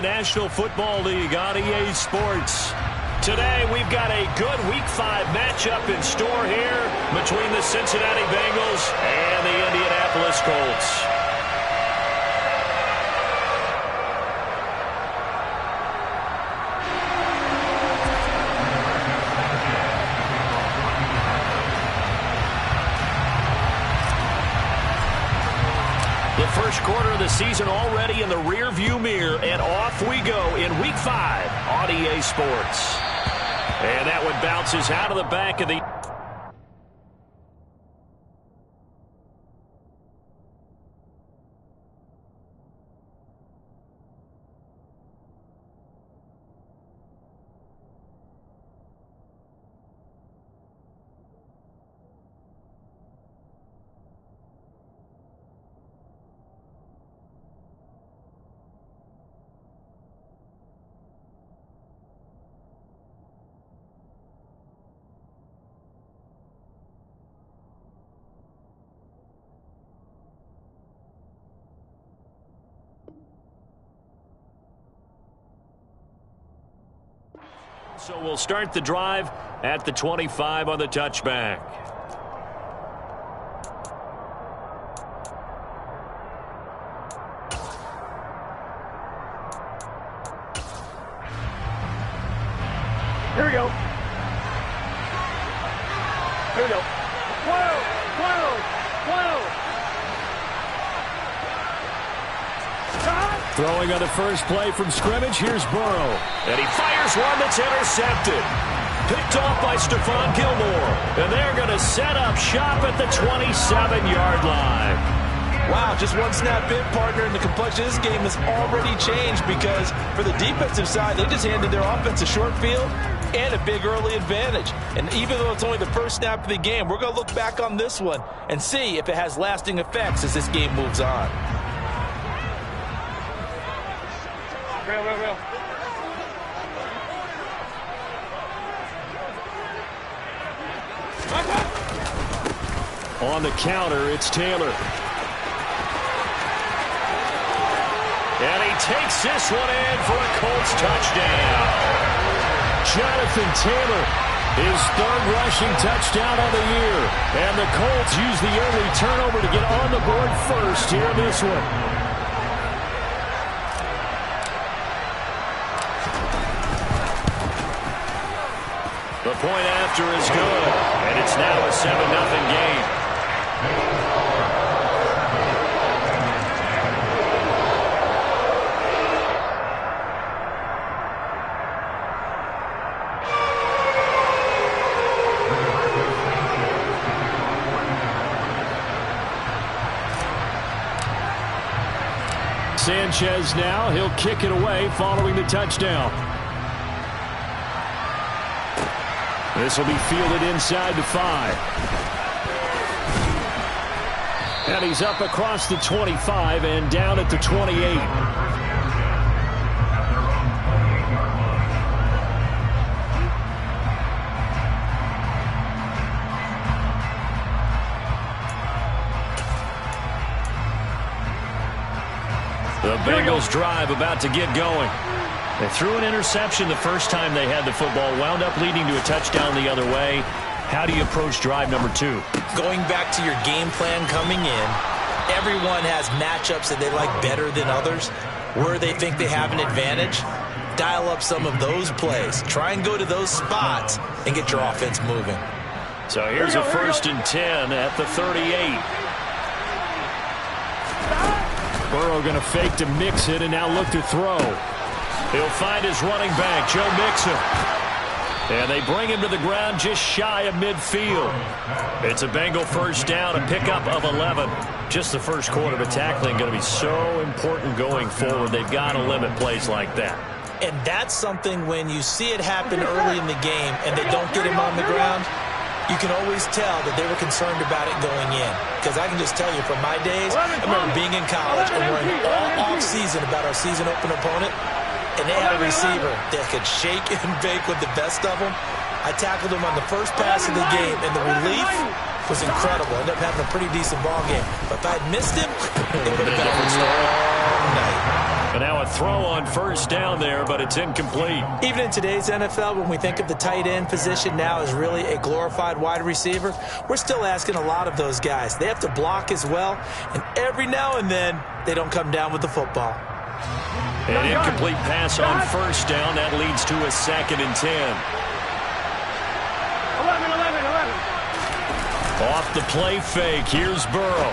National Football League on EA Sports. Today we've got a good Week 5 matchup in store here between the Cincinnati Bengals and the Indianapolis Colts. The first quarter of the season already in the rearview mirror, and off we go in Week 5 on EA Sports. And that one bounces out of the back of the... So we'll start the drive at the 25 on the touchback. Here we go. Here we go. Whoa! Whoa! Whoa! Throwing on the first play from scrimmage, here's Burrow. And he fires one that's intercepted. Picked off by Stephon Gilmore. And they're going to set up shop at the 27-yard line. Wow, just one snap in, partner, and the complexion of this game has already changed because for the defensive side, they just handed their offense a short field and a big early advantage. And even though it's only the first snap of the game, we're going to look back on this one and see if it has lasting effects as this game moves on. Real. On the counter, it's Taylor. And he takes this one in for a Colts touchdown. Jonathan Taylor, his third rushing touchdown of the year. And the Colts use the early turnover to get on the board first here in this one. The point after is good, and it's now a 7-0 game. Sanchez now, he'll kick it away following the touchdown. This will be fielded inside the 5. And he's up across the 25 and down at the 28. The Bengals drive about to get going. They threw an interception the first time they had the football, wound up leading to a touchdown the other way. How do you approach drive number 2? Going back to your game plan coming in, everyone has matchups that they like better than others. Where they think they have an advantage, dial up some of those plays. Try and go to those spots and get your offense moving. So here's a 1st and 10 at the 38. Burrow going to fake to mix it and now look to throw. He'll find his running back, Joe Mixon. And they bring him to the ground just shy of midfield. It's a Bengal first down, a pickup of 11. Just the first quarter, but tackling going to be so important going forward. They've got to limit plays like that. And that's something when you see it happen early in the game and they don't get him on the ground, you can always tell that they were concerned about it going in. Because I can just tell you from my days, I remember being in college and worrying all off-season about our season open opponent. And they had a receiver that could shake and bake with the best of them. I tackled him on the first pass of the game, and the relief was incredible. Ended up having a pretty decent ball game. But if I had missed him, it would have been a long night. And now a throw on first down there, but it's incomplete. Even in today's NFL, when we think of the tight end position now as really a glorified wide receiver, we're still asking a lot of those guys. They have to block as well, and every now and then, they don't come down with the football. An incomplete pass on first down. That leads to a 2nd and 10. 11. Off the play fake. Here's Burrow.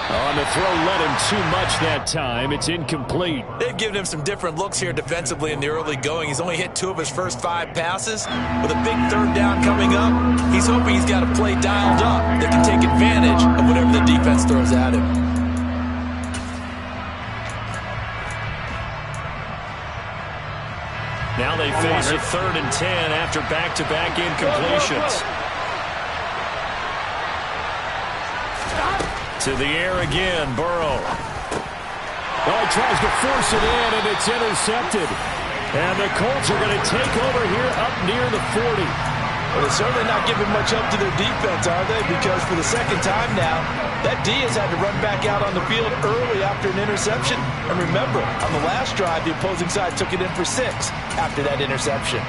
On the throw, led him too much that time. It's incomplete. They've given him some different looks here defensively in the early going. He's only hit 2 of his first 5 passes. With a big 3rd down coming up, he's hoping he's got a play dialed up that can take advantage of whatever the defense throws at him. Now they face a 3rd and 10 after back-to-back incompletions. To the air again, Burrow. Oh, he tries to force it in, and it's intercepted. And the Colts are going to take over here up near the 40. Well, they're certainly not giving much up to their defense, are they? Because for the 2nd time now, that D has had to run back out on the field early after an interception. And remember, on the last drive, the opposing side took it in for 6 after that interception.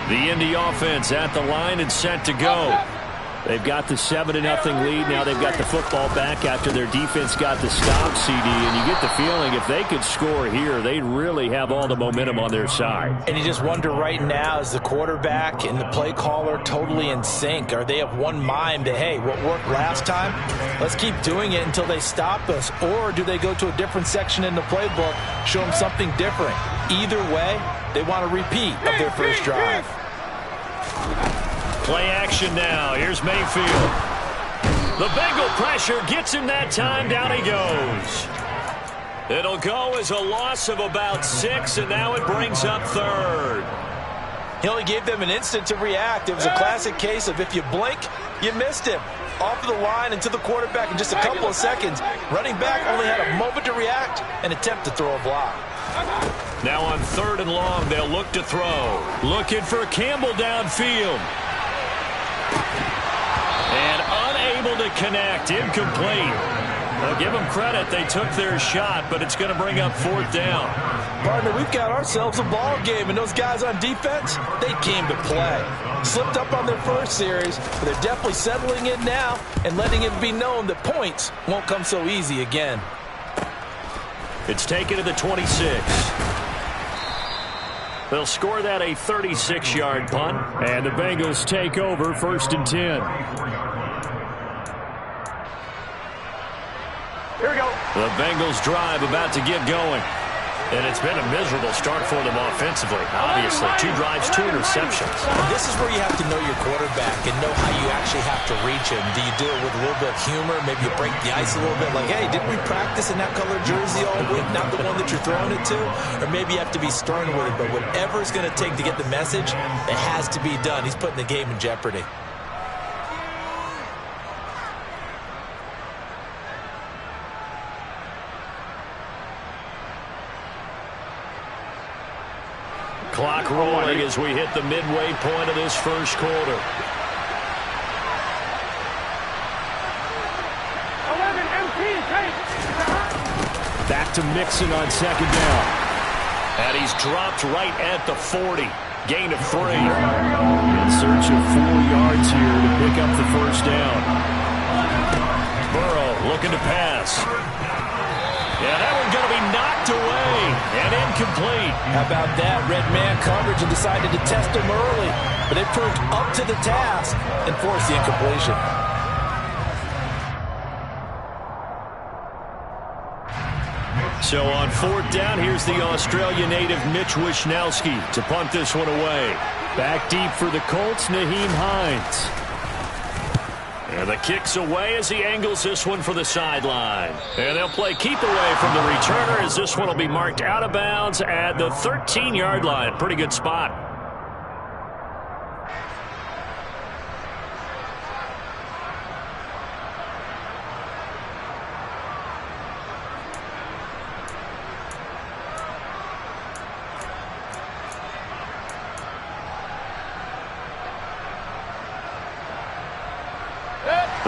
The Indy offense at the line and set to go. They've got the 7-0 lead. Now they've got the football back after their defense got the stop, CD. And you get the feeling if they could score here, they'd really have all the momentum on their side. And you just wonder right now, is the quarterback and the play caller totally in sync? Are they of one mind that, hey, what worked last time, let's keep doing it until they stop us? Or do they go to a different section in the playbook, show them something different? Either way, they want a repeat of their first drive. Play action now. Here's Mayfield. The Bengal pressure gets him that time. Down he goes. It'll go as a loss of about 6, and now it brings up 3rd. He only gave them an instant to react. It was a classic case of if you blink, you missed him. Off of the line and to the quarterback in just a couple of seconds. Running back only had a moment to react and attempt to throw a block. Now on 3rd and long, they'll look to throw. Looking for Campbell downfield. And unable to connect. Incomplete. Well, give them credit. They took their shot, but it's going to bring up 4th down. Partner, we've got ourselves a ball game, and those guys on defense, they came to play. Slipped up on their first series, but they're definitely settling in now and letting it be known that points won't come so easy again. It's taken to the 26. They'll score that a 36-yard punt. And the Bengals take over 1st and 10. Here we go. The Bengals drive about to get going. And it's been a miserable start for them offensively. Obviously, 2 drives, 2 interceptions. And this is where you have to know your quarterback and know how you actually have to reach him. Do you do it with a little bit of humor? Maybe you break the ice a little bit. Like, hey, didn't we practice in that color jersey all week? Not the one that you're throwing it to? Or maybe you have to be stern with it. But whatever it's going to take to get the message, it has to be done. He's putting the game in jeopardy. Clock rolling as we hit the midway point of this first quarter. 11 empty. Back to Mixon on 2nd down. And he's dropped right at the 40. Gain of 3. In search of 4 yards here to pick up the first down. Burrow looking to pass. Yeah, that one's going to be knocked away and incomplete. How about that? Red man coverage and decided to test him early. But they proved up to the task and forced the incompletion. So on 4th down, here's the Australia native Mitch Wishnowski to punt this one away. Back deep for the Colts, Naheem Hines. And the kick's away as he angles this one for the sideline. And they'll play keep away from the returner as this one will be marked out of bounds at the 13-yard line. Pretty good spot.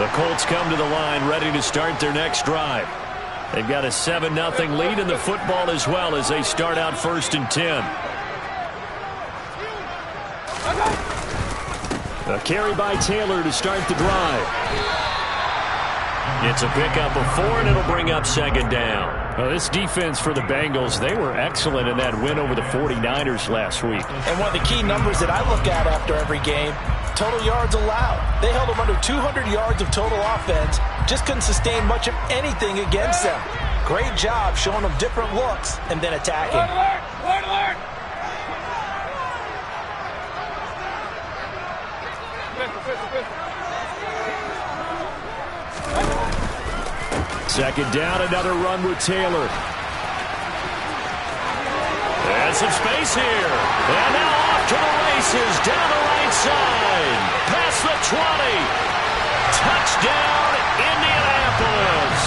The Colts come to the line ready to start their next drive. They've got a 7-0 lead in the football as well as they start out 1st and 10. A carry by Taylor to start the drive. It's a pickup of 4, and it'll bring up 2nd down. Well, this defense for the Bengals, they were excellent in that win over the 49ers last week. And one of the key numbers that I look at after every game, total yards allowed. They held them under 200 yards of total offense. Just couldn't sustain much of anything against them. Great job showing them different looks and then attacking. Word alert! 2nd down, another run with Taylor. And some space here. And now off to the races down the right side. Past the 20. Touchdown, Indianapolis.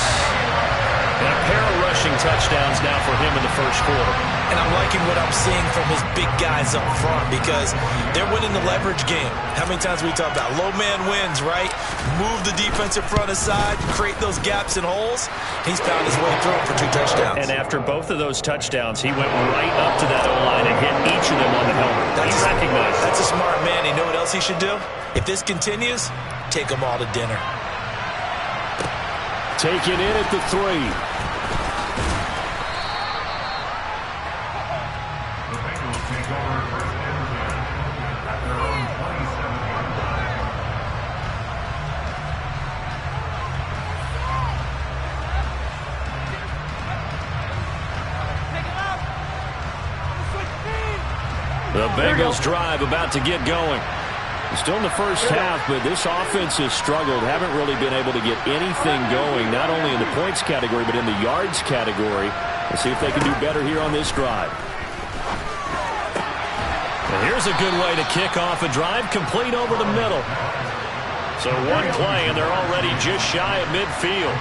And a pair of rushing touchdowns now for him in the 1st quarter. And I'm liking what I'm seeing from his big guys up front because they're winning the leverage game. How many times we talk about low man wins, right? Move the defensive front aside, create those gaps and holes. He's found his way through for 2 touchdowns. And after both of those touchdowns, he went right up to that O-line and hit each of them on the helmet. He recognized it. That's a smart man. You know what else he should do? If this continues, take them all to dinner. Taken in at the 3. The Bengals drive about to get going. Still in the first half, but this offense has struggled. Haven't really been able to get anything going, not only in the points category, but in the yards category. Let's see if they can do better here on this drive. And here's a good way to kick off a drive, complete over the middle. So one play, and they're already just shy of midfield.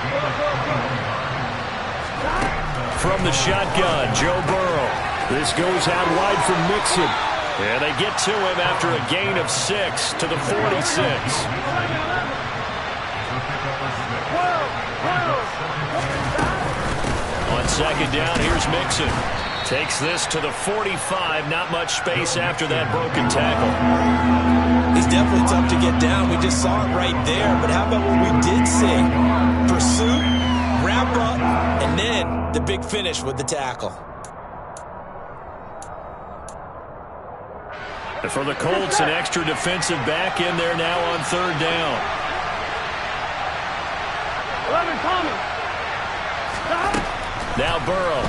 From the shotgun, Joe Burrow. This goes out wide for Mixon. And they get to him after a gain of 6 to the 46. On 2nd down, here's Mixon. Takes this to the 45. Not much space after that broken tackle. He's definitely tough to get down. We just saw it right there. But how about what we did see? Pursuit, wrap up, and then the big finish with the tackle. And for the Colts, an extra defensive back in there now on 3rd down. 11 coming. Now Burrow.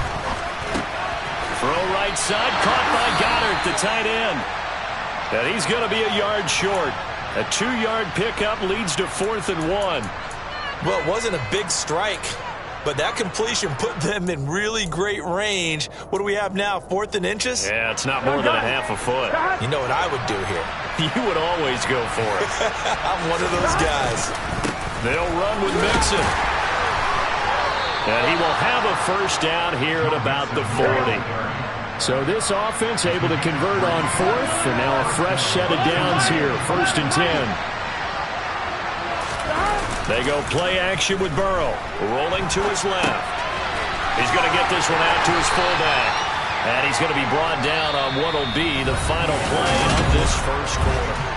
Throw right side, caught by Goddard, the tight end. And he's going to be a yard short. A 2-yard pickup leads to 4th and 1. Well, it wasn't a big strike, but that completion put them in really great range. What do we have now, 4th and inches? Yeah, it's not more than a half a foot. You know what I would do here? You would always go for it. I'm one of those guys. They'll run with Mixon. And he will have a 1st down here at about the 40. So this offense able to convert on 4th, and now a fresh set of downs here, 1st and 10. They go play action with Burrow, rolling to his left. He's going to get this one out to his fullback. And he's going to be brought down on what will be the final play of this 1st quarter.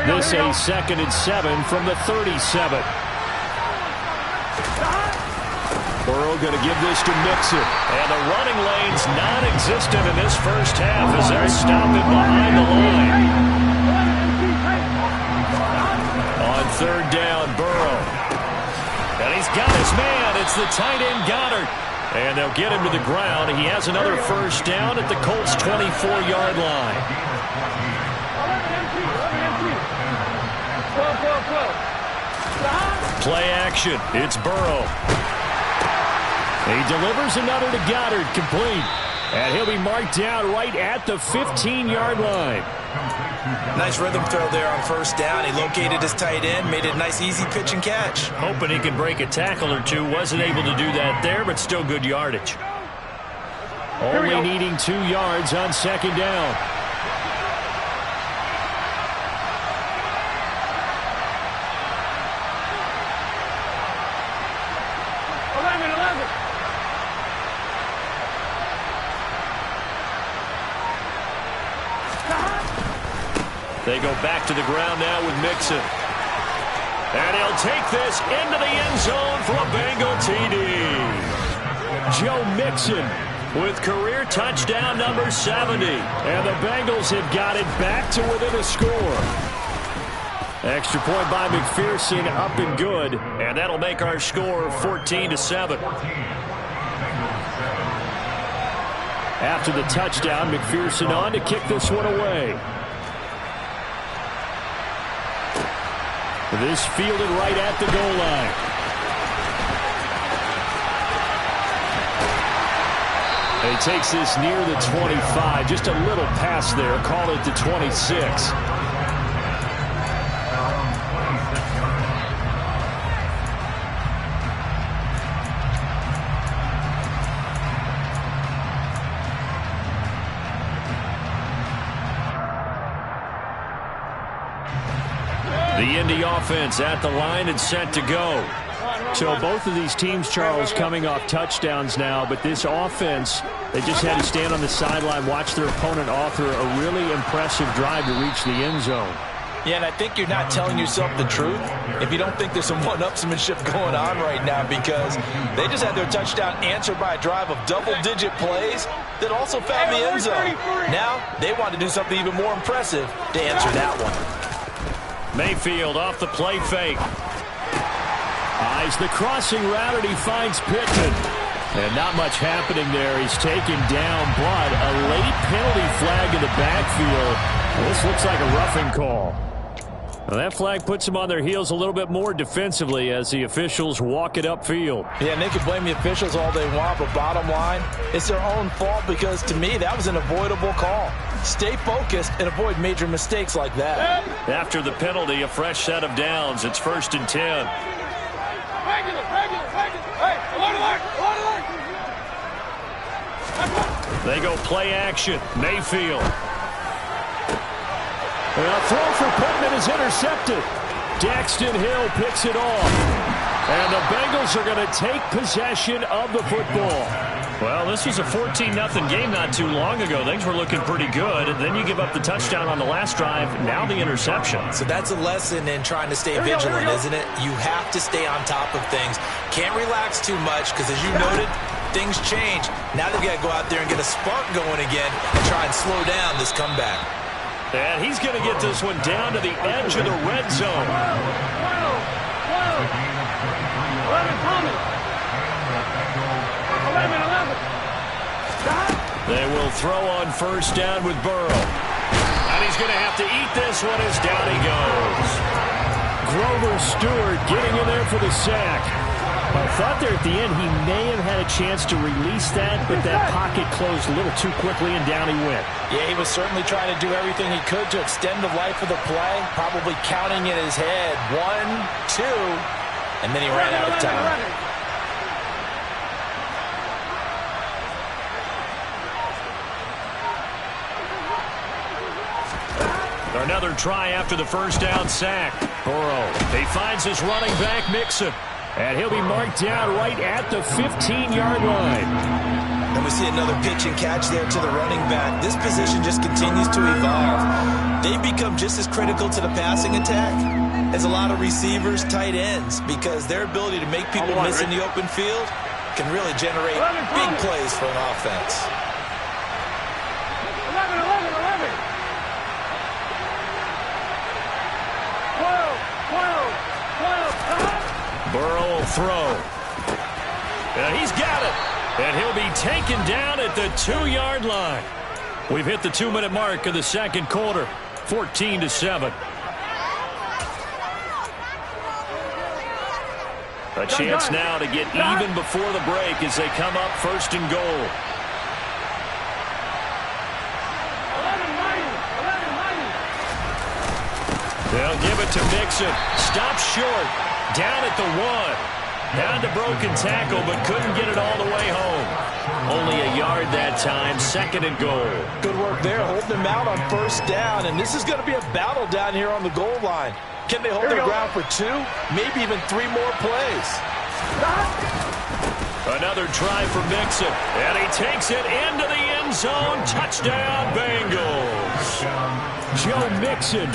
This a 2nd and 7 from the 37. Burrow going to give this to Mixon. And the running lane's non-existent in this 1st half as they'll stop him behind the line. On 3rd down, Burrow. And he's got his man. It's the tight end Goddard. And they'll get him to the ground. He has another first down at the Colts' 24-yard line. Play action. It's Burrow. He delivers another to Goddard, complete. And he'll be marked down right at the 15-yard line. Nice rhythm throw there on first down. He located his tight end, made it a nice easy pitch and catch. Hoping he can break a tackle or two. Wasn't able to do that there, but still good yardage. Only needing 2 yards on second down. They go back to the ground now with Mixon. And he'll take this into the end zone for a Bengal TD. Joe Mixon with career touchdown number 70. And the Bengals have got it back to within a score. Extra point by McPherson, up and good. And that'll make our score 14-7. After the touchdown, McPherson on to kick this one away. This fielded right at the goal line. He takes this near the 25. Just a little pass there. Call it the 26. The Indy offense at the line and set to go. So both of these teams, Charles, coming off touchdowns now, but this offense, they just had to stand on the sideline, watch their opponent author a really impressive drive to reach the end zone. Yeah, and I think you're not telling yourself the truth if you don't think there's some one-upsmanship going on right now, because they just had their touchdown answered by a drive of double-digit plays that also found the end zone. Now they want to do something even more impressive to answer that one. Mayfield off the play fake. Eyes the crossing route, and he finds Pittman. And not much happening there. He's taken down, but a late penalty flag in the backfield. This looks like a roughing call. Well, that flag puts them on their heels a little bit more defensively as the officials walk it upfield. Yeah, and they can blame the officials all they want, but bottom line, it's their own fault, because to me, that was an avoidable call. Stay focused and avoid major mistakes like that. After the penalty, a fresh set of downs. It's 1st and 10. They go play action. Mayfield. And a throw for Pittman is intercepted. Daxton Hill picks it off. And the Bengals are going to take possession of the football. Well, this was a 14-0 game not too long ago. Things were looking pretty good. And then you give up the touchdown on the last drive. Now the interception. So that's a lesson in trying to stay vigilant, isn't it? You have to stay on top of things. Can't relax too much, because as you noted, things change. Now they've got to go out there and get a spark going again and try and slow down this comeback. And he's going to get this one down to the edge of the red zone. They will throw on first down with Burrow. And he's going to have to eat this one as down he goes. Grover Stewart getting in there for the sack. I thought there at the end he may have had a chance to release that, but that pocket closed a little too quickly and down he went. Yeah, he was certainly trying to do everything he could to extend the life of the play, probably counting in his head 1, 2, and then he ran out of time. Another try after the first down sack. Burrow, he finds his running back Mixon. And he'll be marked down right at the 15-yard line. And we see another pitch and catch there to the running back. This position just continues to evolve. They become just as critical to the passing attack as a lot of receivers, tight ends, because their ability to make people miss in the open field can really generate big plays for an offense. 12. Burrow will throw. And he's got it. And he'll be taken down at the 2-yard line. We've hit the 2-minute mark of the second quarter, 14-7. A chance now to get even before the break as they come up first and goal. They'll give it to Mixon. Stops short. Down at the 1. Down to broken tackle, but couldn't get it all the way home. Only a yard that time, second and goal. Good work there, holding them out on first down, and this is going to be a battle down here on the goal line. Can they hold their ground for 2, maybe even 3 more plays? Another try for Mixon, and he takes it into the end zone. Touchdown, Bengals. Joe Mixon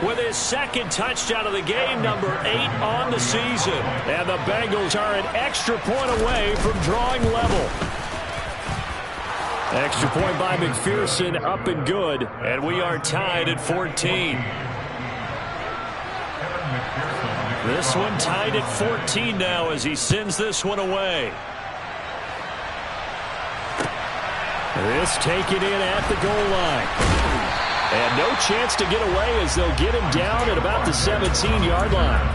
with his second touchdown of the game, number 8 on the season. And the Bengals are an extra point away from drawing level. Extra point by McPherson, up and good. And we are tied at 14. This one tied at 14 now as he sends this one away. This taken in at the goal line. And no chance to get away as they'll get him down at about the 17-yard line.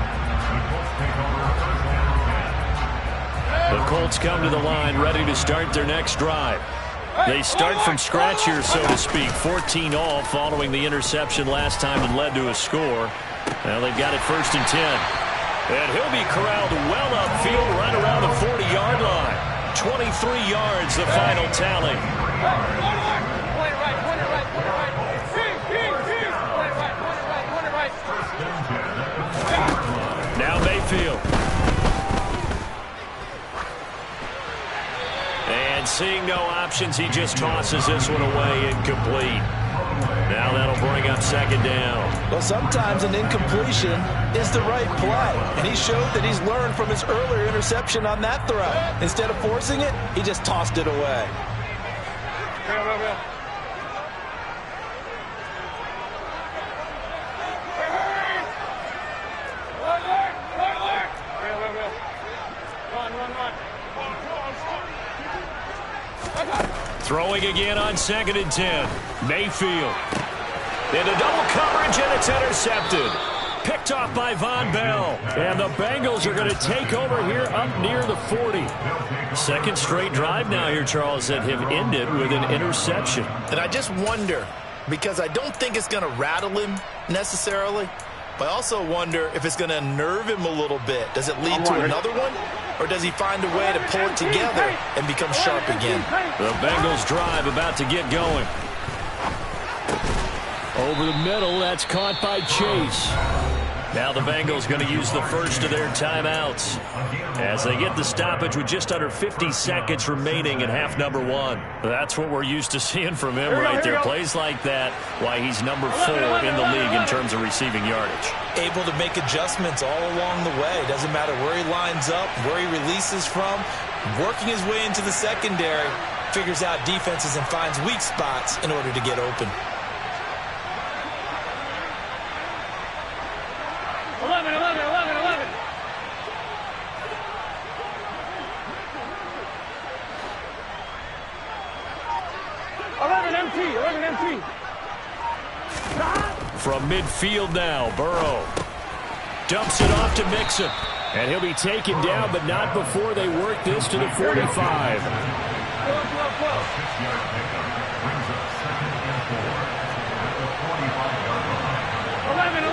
The Colts come to the line ready to start their next drive. They start from scratch here, so to speak. 14 all following the interception last time and led to a score. Now they've got it first and 10. And he'll be corralled well upfield right around the 40-yard line. 23 yards, the final tally. Now Mayfield. And seeing no options, he just tosses this one away incomplete. Now that'll bring up second down. Well, sometimes an incompletion is the right play. And he showed that he's learned from his earlier interception on that throw. Instead of forcing it, he just tossed it away. Throwing again on second and 10. Mayfield. Into double coverage, and it's intercepted. Picked off by Von Bell. And the Bengals are going to take over here up near the 40. Second straight drive now here, Charles, that have ended with an interception. And I just wonder, because I don't think it's going to rattle him necessarily, but I also wonder if it's going to nerve him a little bit. Does it lead to another one? Or does he find a way to pull it together and become sharp again? The Bengals drive about to get going. Over the middle, that's caught by Chase. Now the Bengals going to use the first of their timeouts as they get the stoppage with just under 50 seconds remaining in half number 1. That's what we're used to seeing from him right there. Plays like that, why he's number 4 in the league in terms of receiving yardage. Able to make adjustments all along the way. Doesn't matter where he lines up, where he releases from. Working his way into the secondary, figures out defenses and finds weak spots in order to get open. 11. 11 MT. From midfield now, Burrow dumps it off to Mixon. And he'll be taken down, but not before they work this to the 45. 11.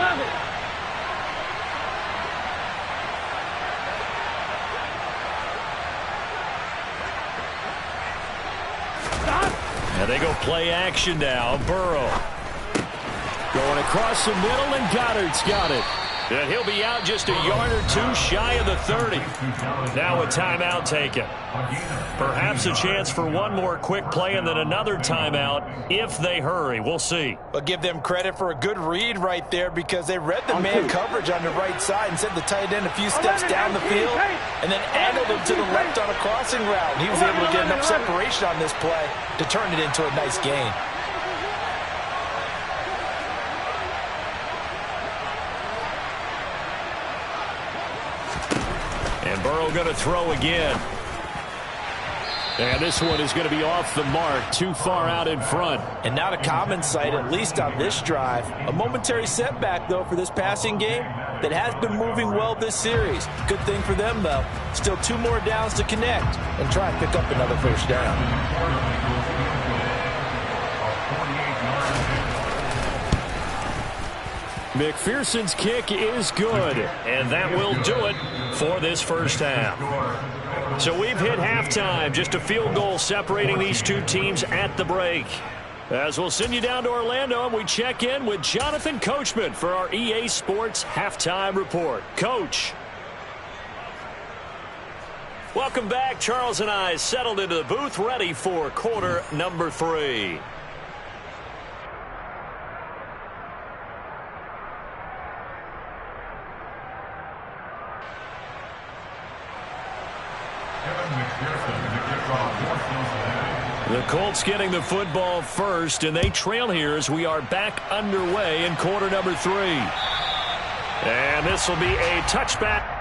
And they go play action now. Burrow going across the middle, and Goddard's got it. And he'll be out just a yard or 2 shy of the 30. Now a timeout taken. Perhaps a chance for one more quick play and then another timeout if they hurry. We'll see. But give them credit for a good read right there, because they read the man coverage on the right side and sent the tight end a few steps down the field and then angled him to the left on a crossing route. And he was able to get enough separation on this play to turn it into a nice gain. And Burrow going to throw again. And this one is going to be off the mark, too far out in front. And not a common sight, at least on this drive. A momentary setback, though, for this passing game that has been moving well this series. Good thing for them, though. Still 2 more downs to connect and try and pick up another first down. McPherson's kick is good, and that will do it for this first half. So we've hit halftime, just a field goal separating these two teams at the break. As we'll send you down to Orlando, and we check in with Jonathan Coachman for our EA Sports Halftime Report. Coach. Welcome back. Charles and I settled into the booth, ready for quarter number 3. The Colts getting the football first, and they trail here as we are back underway in quarter number 3. And this will be a touchback.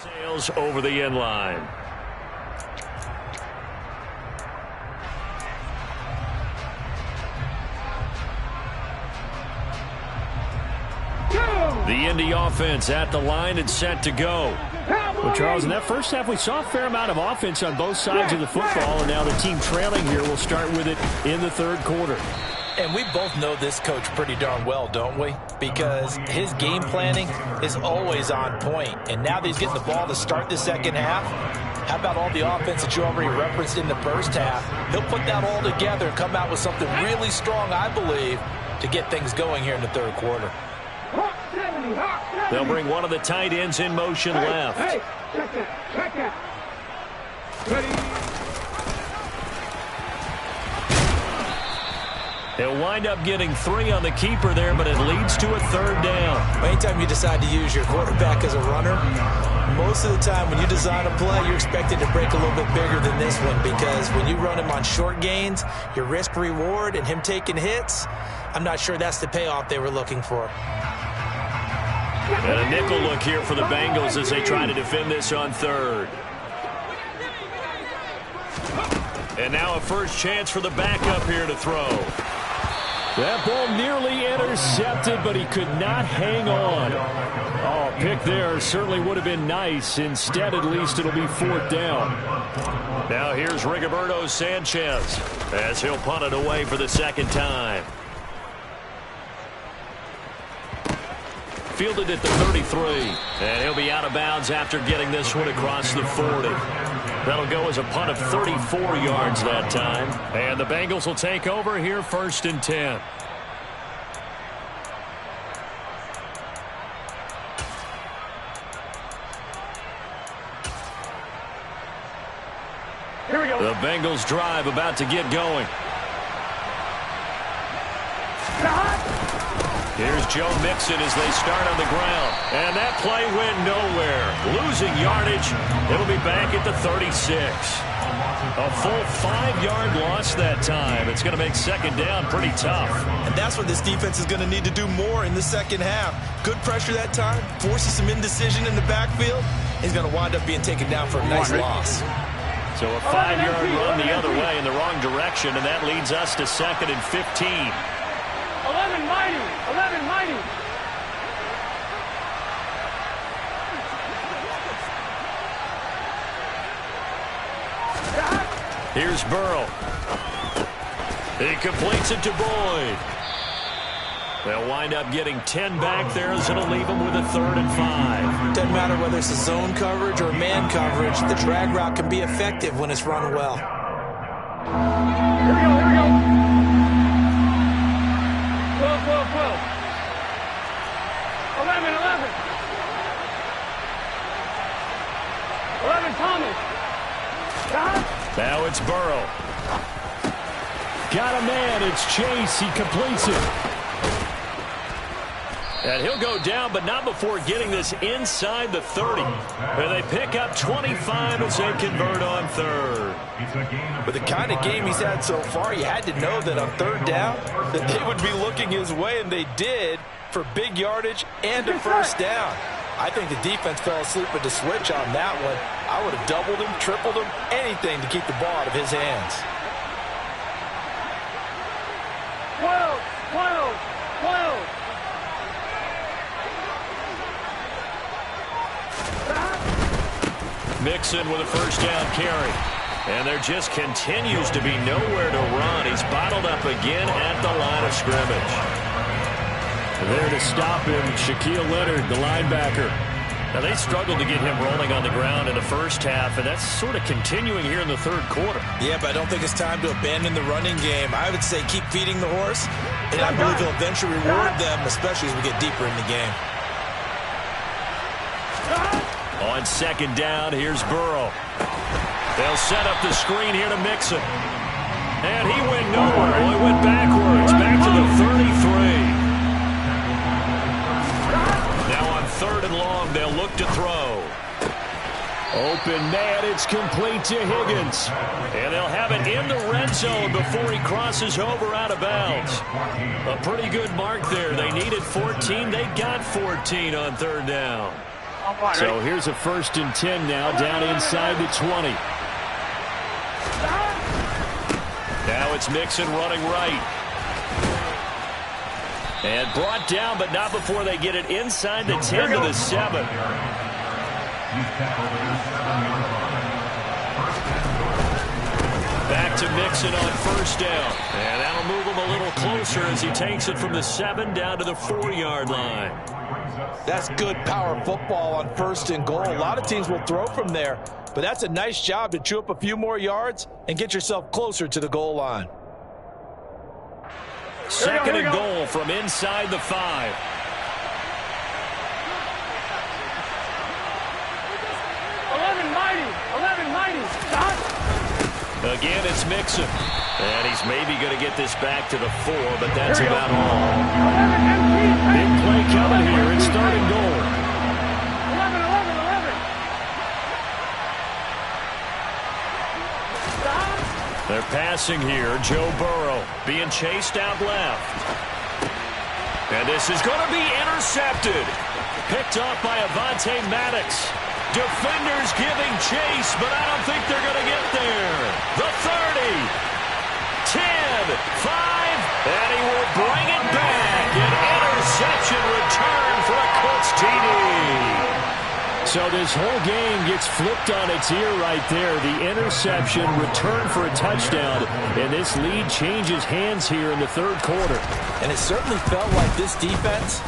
Sails over the end line. The Indy offense at the line and set to go. Well, Charles, in that first half, we saw a fair amount of offense on both sides of the football, and now the team trailing here will start with it in the third quarter. And we both know this coach pretty darn well, don't we? Because his game planning is always on point. And now that he's getting the ball to start the second half, how about all the offense that you already referenced in the first half? He'll put that all together and come out with something really strong, I believe, to get things going here in the third quarter. They'll bring one of the tight ends in motion left. Hey, check that. Ready. He'll wind up getting 3 on the keeper there, but it leads to a third down. Anytime you decide to use your quarterback as a runner, most of the time when you design a play, you're expected to break a little bit bigger than this one, because when you run him on short gains, your risk-reward and him taking hits, I'm not sure that's the payoff they were looking for. And a nickel look here for the Bengals as they try to defend this on third. And now a first chance for the backup here to throw. That ball nearly intercepted, but he could not hang on. Oh, pick there certainly would have been nice. Instead, at least, it'll be 4th down. Now here's Rigoberto Sanchez as he'll punt it away for the second time. Fielded at the 33. And he'll be out of bounds after getting this one across the 40. That'll go as a punt of 34 yards that time. And the Bengals will take over here 1st and 10. Here we go. The Bengals drive about to get going. Here's Joe Mixon as they start on the ground. And that play went nowhere. Losing yardage. It'll be back at the 36. A full 5-yard loss that time. It's going to make second down pretty tough. And that's what this defense is going to need to do more in the second half. Good pressure that time. Forces some indecision in the backfield. He's going to wind up being taken down for a nice loss. So a 5-yard run the other way in the wrong direction, and that leads us to 2nd and 15. 11 mighty. 11 mighty. Here's Burrow. He completes it to Boyd. They'll wind up getting 10 back there as it'll leave them with a 3rd and 5. Doesn't matter whether it's a zone coverage or man coverage, the drag route can be effective when it's run well. Here we go. 12. 11. 11 Thomas. Now it's Burrow. Got a man. It's Chase. He completes it. And he'll go down, but not before getting this inside the 30. And they pick up 25 as they convert on third. With the kind of game he's had so far, you had to know that on third down that they would be looking his way, and they did, for big yardage and a first down. I think the defense fell asleep with the switch on that one. I would have doubled him, tripled him, anything to keep the ball out of his hands. 12, 12, 12. Mixon with a first down carry. And there just continues to be nowhere to run. He's bottled up again at the line of scrimmage. There to stop him, Shaquille Leonard, the linebacker. Now, they struggled to get him rolling on the ground in the first half, and that's sort of continuing here in the third quarter. Yeah, but I don't think it's time to abandon the running game. I would say keep feeding the horse, and I believe he'll eventually reward them, especially as we get deeper in the game. On second down, here's Burrow. They'll set up the screen here to Mixon. And he went nowhere. Well, he went backwards, back to the 33. Now on third and long, they'll look to throw. Open man, it's complete to Higgins. And they'll have it in the red zone before he crosses over out of bounds. A pretty good mark there. They needed 14. They got 14 on third down. So here's a 1st and 10 now, down inside the 20. Now it's Mixon running right. And brought down, but not before they get it inside the 10 to the 7. Back to Mixon on first down. And that'll move him a little closer as he takes it from the 7 down to the 4-yard line. That's good power football on 1st and goal. A lot of teams will throw from there, but that's a nice job to chew up a few more yards and get yourself closer to the goal line. Second and goal from inside the 5. Again, it's Mixon. And he's maybe going to get this back to the 4, but that's about all. Big play coming here. It's 3rd and goal. 11. They're passing here. Joe Burrow being chased out left. And this is going to be intercepted. Picked off by Avonte Maddox. Defenders giving chase, but I don't think they're going to get there. The 30, 10, 5, and he will bring it back. An interception return for a Colts TD. So this whole game gets flipped on its ear right there. The interception, return for a touchdown, and this lead changes hands here in the 3rd quarter. And it certainly felt like this defense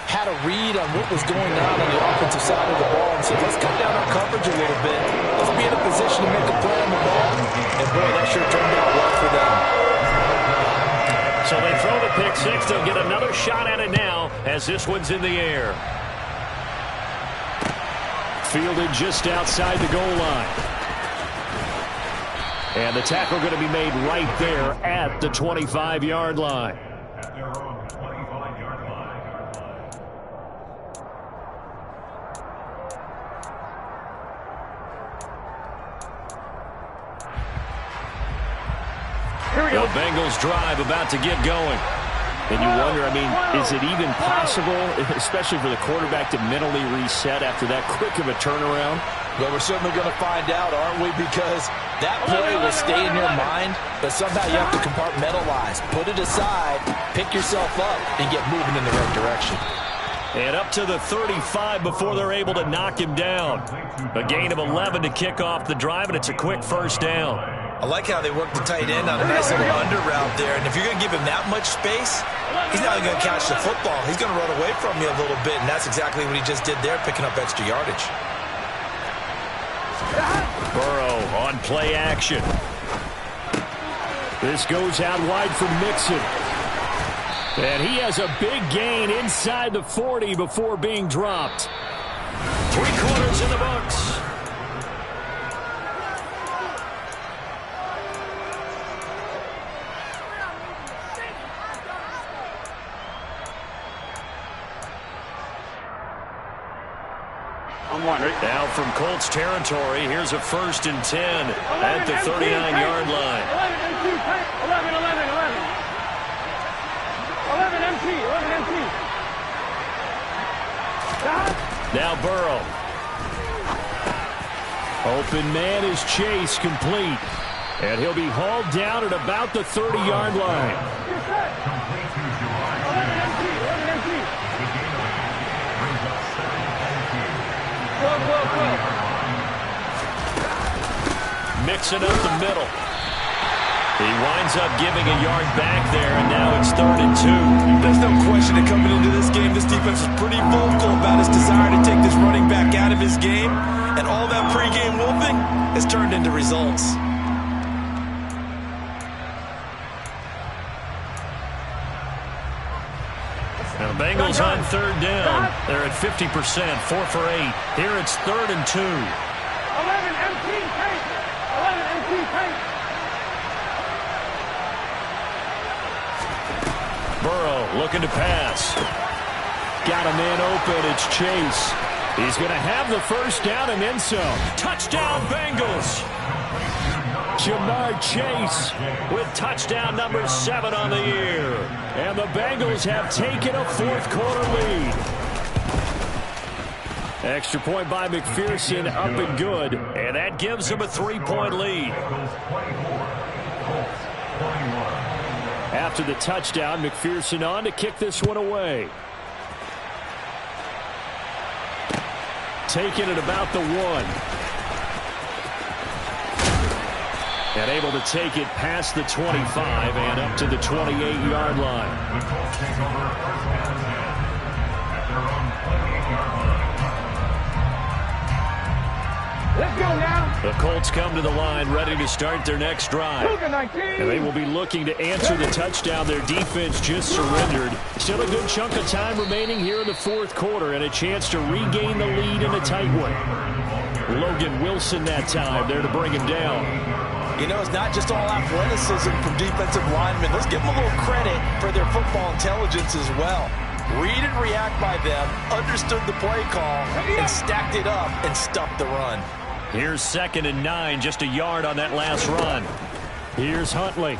had a read on what was going on the offensive side of the ball and said, let's cut down our coverage a little bit. Let's be in a position to make a play on the ball. And boy, that sure turned out well for them. So they throw the pick 6. They'll get another shot at it now as this one's in the air. Fielded just outside the goal line. And the tackle going to be made right there at the 25-yard line. The Bengals drive about to get going. And you wonder, I mean, is it even possible, especially for the quarterback, to mentally reset after that quick of a turnaround? Well, we're certainly going to find out, aren't we? Because that play will stay in your mind, but somehow you have to compartmentalize. Put it aside, pick yourself up, and get moving in the right direction. And up to the 35 before they're able to knock him down. A gain of 11 to kick off the drive, and it's a quick first down. I like how they work the tight end on a nice little under route there. And if you're going to give him that much space, he's not going to catch the football. He's going to run away from you a little bit, and that's exactly what he just did there, picking up extra yardage. Burrow on play action. This goes out wide for Mixon. And he has a big gain inside the 40 before being dropped. 3 quarters in the books. Now from Colts territory, here's a 1st and 10 at the 39-yard line. 11 MT. Now Burrow. Open man is Chase, complete. And he'll be hauled down at about the 30-yard line. Mixing up the middle. He winds up giving a yard back there, and now it's 3rd and 2. There's no question that coming into this game, this defense was pretty vocal about his desire to take this running back out of his game, and all that pregame wolfing has turned into results. Now the Bengals on 3rd down. They're at 50%, 4 for 8. Here it's 3rd and 2. 11 MT paint. 11 MT paint. Burrow looking to pass. Got a man open. It's Chase. He's going to have the 1st down and then some. Touchdown Bengals. Jamar Chase With touchdown number 7 on the year. and the Bengals have taken a 4th quarter lead. Extra point by McPherson, up and good. And that gives them a 3-point lead. After the touchdown, McPherson on to kick this one away. Taking it about the 1. And able to take it past the 25 and up to the 28-yard line. Let's go now. The Colts come to the line ready to start their next drive. And they will be looking to answer the touchdown their defense just surrendered. Still a good chunk of time remaining here in the 4th quarter and a chance to regain the lead in a tight one. Logan Wilson that time there to bring him down. You know, it's not just all athleticism from defensive linemen. Let's give them a little credit for their football intelligence as well. Read and react by them, understood the play call, and stacked it up and stuffed the run. Here's 2nd and 9, just a yard on that last run. Here's Huntley.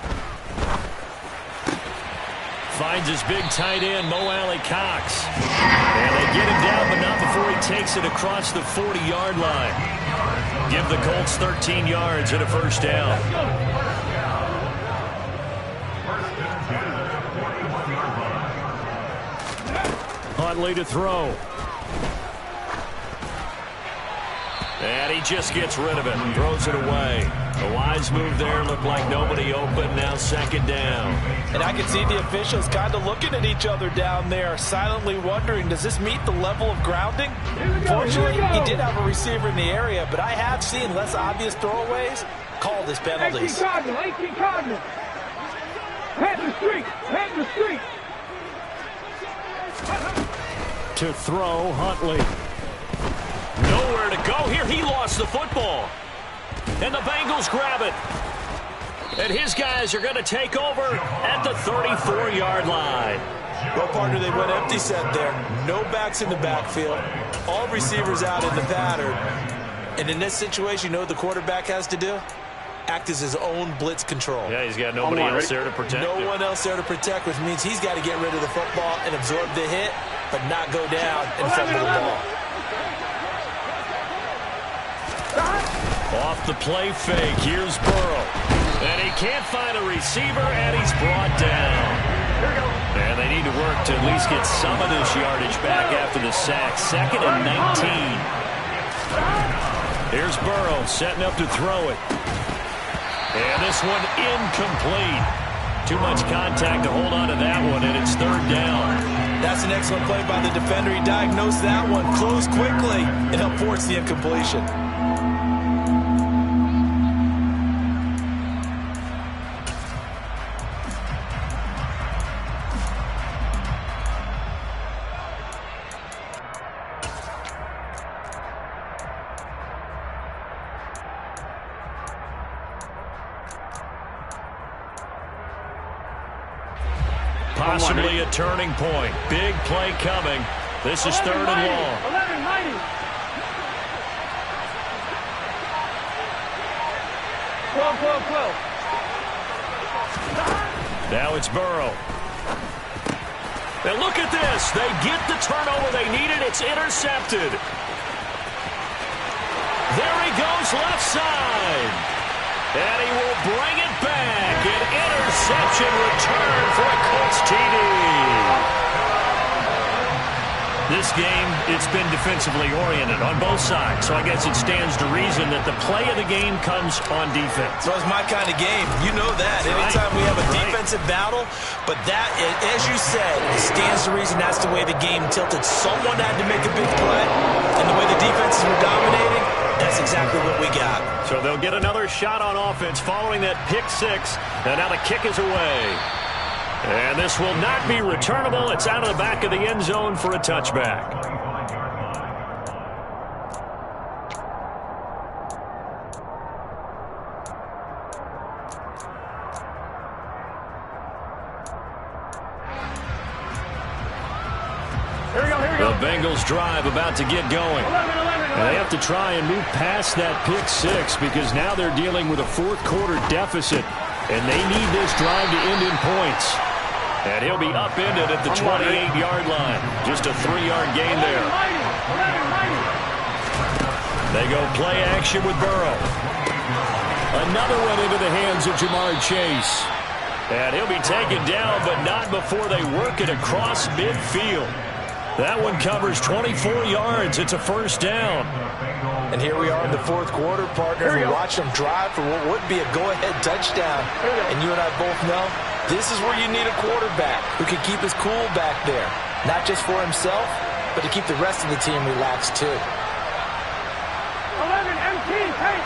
Finds his big tight end, Mo Alley Cox. And they get him down, but not before he takes it across the 40-yard line. Give the Colts 13 yards and a 1st down. Huntley to throw. And he just gets rid of it and throws it away. A wise move there. Looked like nobody open. Now 2nd down. And I can see the officials kind of looking at each other down there, silently wondering, does this meet the level of grounding? Fortunately, he did have a receiver in the area, but I have seen less obvious throwaways called as penalties. 18 Cardinal. Head the street. To throw, Huntley. Nowhere to go here. He lost the football. And the Bengals grab it. And his guys are going to take over at the 34-yard line. Well, partner, they went empty set there. No backs in the backfield. All receivers out in the pattern. And in this situation, you know what the quarterback has to do? Act as his own blitz control. Yeah, he's got nobody else there to protect him. No one else there to protect, which means he's got to get rid of the football and absorb the hit, but not go down and fumble the ball. Off the play fake, here's Burrow. And he can't find a receiver, and he's brought down. And they need to work to at least get some of this yardage back after the sack. 2nd and 19. Here's Burrow setting up to throw it. And this one incomplete. Too much contact to hold on to that one, and it's 3rd down. That's an excellent play by the defender. He diagnosed that one, closed quickly, and helped force the incompletion. Possibly a turning point. Big play coming. This is 3rd and long. 11-90. 12. Now it's Burrow. And look at this. They get the turnover they needed. It's intercepted. There he goes left side. And he will bring it back. An interception return for a Colts TD. This game, it's been defensively oriented on both sides, so I guess it stands to reason that the play of the game comes on defense. So it's my kind of game. You know that. Anytime we have a defensive battle, but that, as you said, it stands to reason that's the way the game tilted. Someone had to make a big play, and the way the defenses were dominating, that's exactly what we got. So they'll get another shot on offense following that pick six, and now the kick is away. And this will not be returnable. It's out of the back of the end zone for a touchback. Here we go. The Bengals drive about to get going. 11. And they have to try and move past that pick six because now they're dealing with a fourth quarter deficit. And they need this drive to end in points. And he'll be upended at the 28-yard line. Just a 3-yard gain there. They go play action with Burrow. Another one into the hands of Jamar Chase. And he'll be taken down, but not before they work it across midfield. That one covers 24 yards. It's a first down. And here we are in the fourth quarter, partner. We watch them drive for what would be a go-ahead touchdown. And you and I both know this is where you need a quarterback who can keep his cool back there. Not just for himself, but to keep the rest of the team relaxed too. 11 empty. Hey,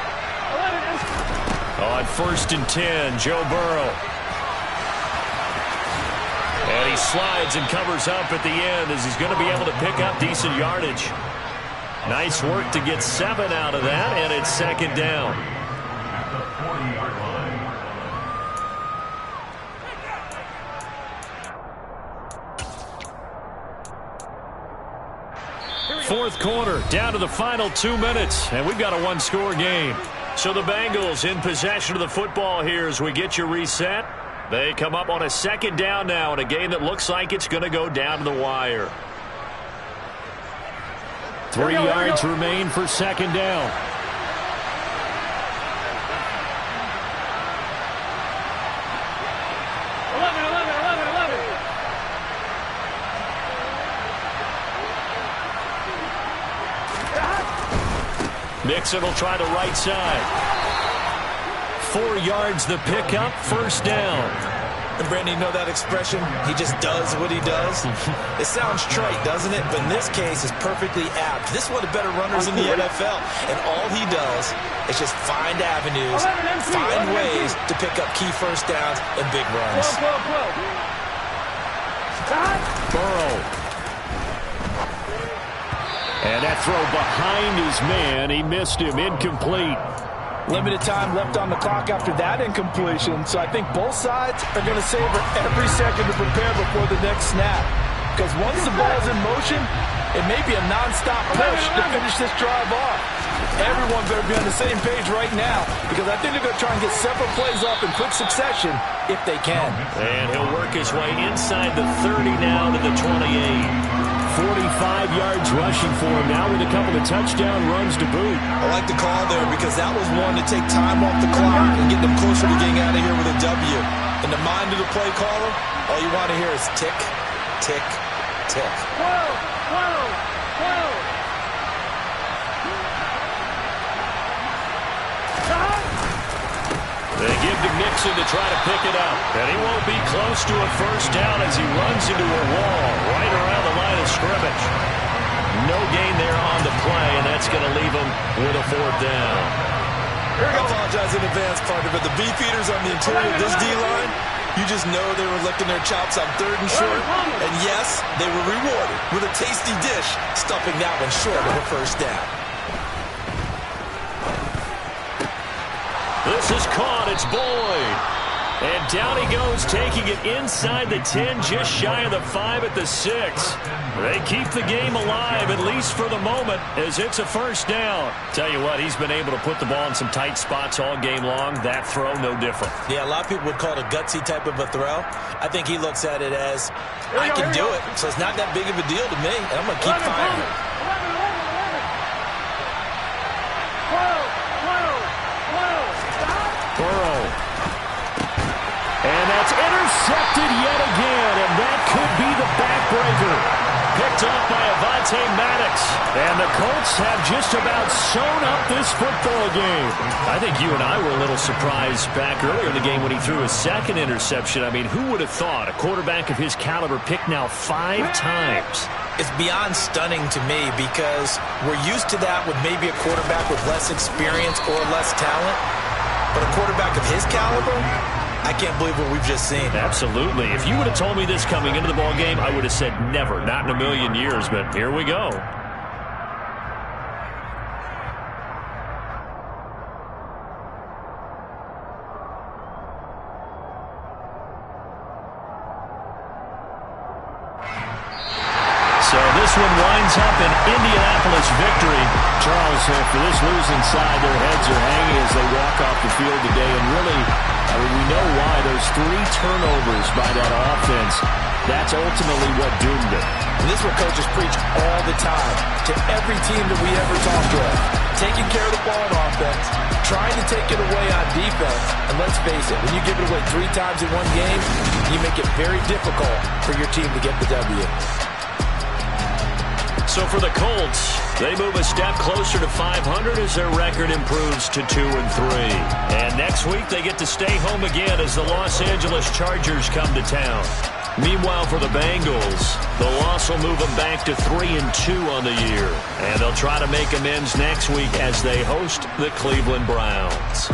11 empty. On 1st and 10, Joe Burrow. And he slides and covers up at the end as he's going to be able to pick up decent yardage. Nice work to get 7 out of that, and it's second down. Fourth quarter, down to the final 2 minutes, and we've got a one-score game. So the Bengals in possession of the football here as we get you reset. They come up on a second down now in a game that looks like it's going to go down to the wire. 3 yards remain for second down. Mixon will try the right side. 4 yards the pickup, first down. And Brandon, you know that expression? He just does what he does. It sounds trite, doesn't it? But in this case, it's perfectly apt. This is one of the better runners in the NFL. And all he does is just find avenues, find ways to pick up key first downs and big runs. Burrow. And that throw behind his man. He missed him. Incomplete. Limited time left on the clock after that incompletion, so I think both sides are going to savor every second to prepare before the next snap. Because once the ball's in motion, it may be a non-stop push to finish this drive off. Everyone better be on the same page right now, because I think they're going to try and get several plays off in quick succession if they can. And he'll work his way inside the 30 now to the 28. 45 yards rushing for him now with a couple of touchdown runs to boot. I like the call there because that was one to take time off the clock and get them closer to getting out of here with a W. In the mind of the play caller, all you want to hear is tick, tick, tick. 12. They give to Mixon to try to pick it up. And he won't be close to a first down as he runs into a wall right around the line of scrimmage. No gain there on the play, and that's going to leave him with a fourth down. I apologize in advance, partner, but the beefeaters on the interior of this D-line, you just know they were licking their chops on 3rd and short. And yes, they were rewarded with a tasty dish, stuffing that one short of a first down. This is caught. It's Boyd. And down he goes, taking it inside the 10, just shy of the 5 at the 6. They keep the game alive, at least for the moment, as it's a first down. Tell you what, he's been able to put the ball in some tight spots all game long. That throw, no different. Yeah, a lot of people would call it a gutsy type of a throw. I think he looks at it as, I can do it, so it's not that big of a deal to me, and I'm going to keep firing. 12. Burrow. And that's intercepted yet again, and that could be the backbreaker. Picked off by Avonte Maddox. And the Colts have just about sewn up this football game. I think you and I were a little surprised back earlier in the game when he threw his second interception. I mean, who would have thought a quarterback of his caliber picked now 5 times? It's beyond stunning to me because we're used to that with maybe a quarterback with less experience or less talent. But a quarterback of his caliber, I can't believe what we've just seen. Absolutely. If you would have told me this coming into the ball game, I would have said never, not in a million years. But here we go. So this one winds up an Indianapolis victory. Charles, for this losing side, their heads are hanging as they walk off the field today. And really, I mean, we know why. Those 3 turnovers by that offense, that's ultimately what doomed it. And this is what coaches preach all the time to every team that we ever talk with. Taking care of the ball on offense, trying to take it away on defense. And let's face it, when you give it away 3 times in one game, you make it very difficult for your team to get the W. So for the Colts, they move a step closer to 500 as their record improves to 2-3. And next week they get to stay home again as the Los Angeles Chargers come to town. Meanwhile, for the Bengals, the loss will move them back to 3-2 on the year. And they'll try to make amends next week as they host the Cleveland Browns.